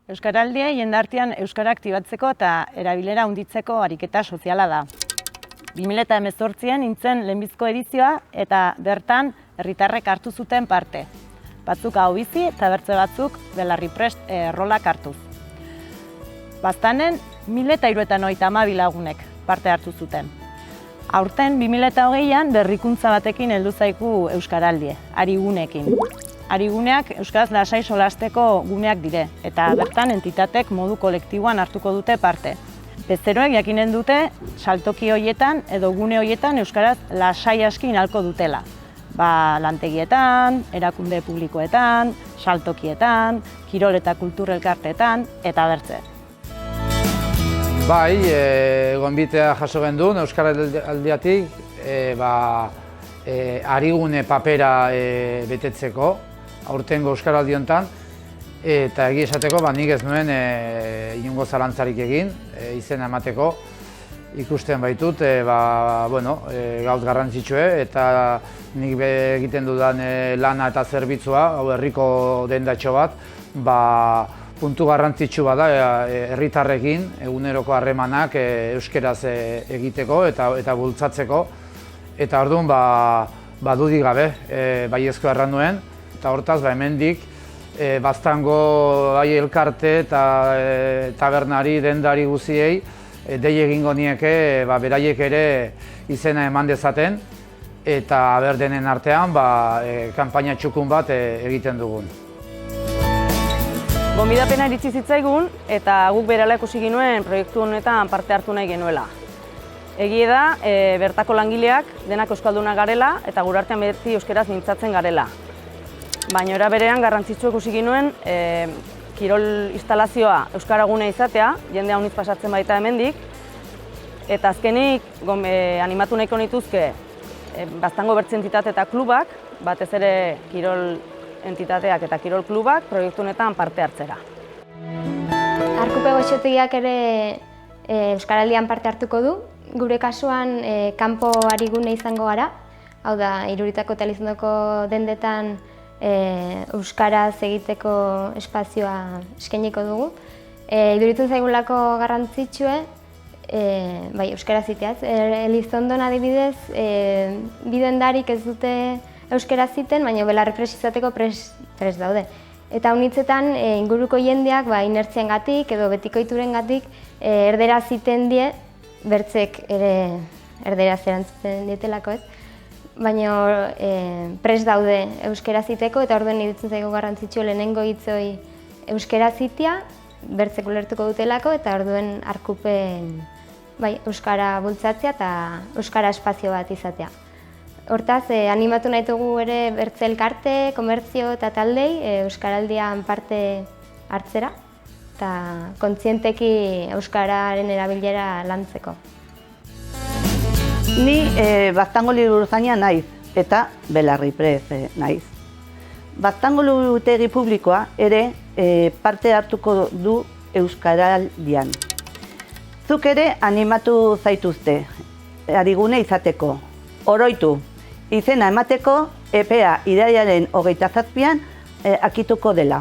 Euskaraldia jendartean euskara aktibatzeko eta erabilera handitzeko ariketa soziala da. 2018an nintzen lehenbizko edizioa eta bertan herritarrek hartu zuten parte. Batzuk hau bizi eta bertze batzuk belarri prest rolak hartuz. Baztanen 1332 lagunek parte hartu zuten. Aurten 2020an berrikuntza batekin heldu zaigu Euskaraldie, ariguneekin. Ariguneak euskaraz lasai solasteko guneak dire, eta bertan entitatek modu kolektiboan hartuko dute parte. Bezeroek jakinen dute saltoki horietan edo gune horietan euskaraz lasai aski inalko dutela. Lantegietan, erakunde publikoetan, saltokietan, kirol eta kultur elkarteetan, eta bertze. Bai, gonbitea jaso gendun Euskaraldiatik arigune papera betetzeko, aurtengo Euskaraldi honetan, eta egia esateko nik ez nuen inongo zalantzarik egin, izena emateko. Ikusten baitut, gauz garrantzitsue, eta nik egiten dudan lana eta zerbitzua, hau herriko dendatxo bat, puntu garrantzitsu bada herritarrekin eguneroko harremanak euskeraz egiteko eta bultzatzeko. Eta orduan dudik gabe baiezkoa erran nuen, eta hortaz hemendik Baztango elkarte eta tabernari, dendari guziei dei egingo nieke beraiek ere izena eman dezaten, eta berdenen artean kanpaina txukun bat egiten dugun. Gonbidapena iritsi zitzaigun eta guk berehala ikusi ginuen proiektu honetan parte hartu nahi genuela. Egia da, bertako langileak denak euskaldunak garela eta gure artean beti euskaraz mintzatzen garela. Baina era berean garrantzitsu ikusi ginuen kirol instalazioa euskaragune izatea, jende haunitz pasatzen baita hemendik, eta azkenik animatu nahiko nituzke Baztango bertze entitate eta klubak, batez ere kirol entitateak eta kirol klubak proiektu honetan parte hartzera. Arkupe Goxotegiak ere Euskaraldian parte hartuko du. Gure kasuan kanpo arigune izango gara, hau da, Iruritako eta Elizondoko dendetan euskaraz egiteko espazioa eskainiko dugu. Iduritzen zaigulako garrantzitsue, euskaraz iteaz. Elizondon adibidez, bi dendarik ez dute euskaraz iten, baina belarri prest izateko prest daude. Eta honitzetan inguruko jendeak inertziengatik edo betiko ohiturengatik erderaz iten die, bertzek ere erderaz erantzuten dietelako ez. Baina prest daude euskaraz iteko eta orduan iruditzen zaigu garrantzitsua lehenengo hitzoi euskaraz itea, bertzek ulertuko dutelako eta orduan arkupen euskara bultzatzea eta euskara espazio bat izatea. Hortaz, animatu nahi dugu ere bertze elkarte, komertzio eta taldei Euskaraldian parte hartzera eta kontzienteki euskararen erabilera lantzeko. Ni Baztango liburuzaina naiz eta belarri prest naiz. Baztango liburutegi publikoa ere parte hartuko du Euskaraldian. Zuk ere animatu zaituzte, arigune izateko. Oroitu, izena emateko epea irailaren 27an akituko dela.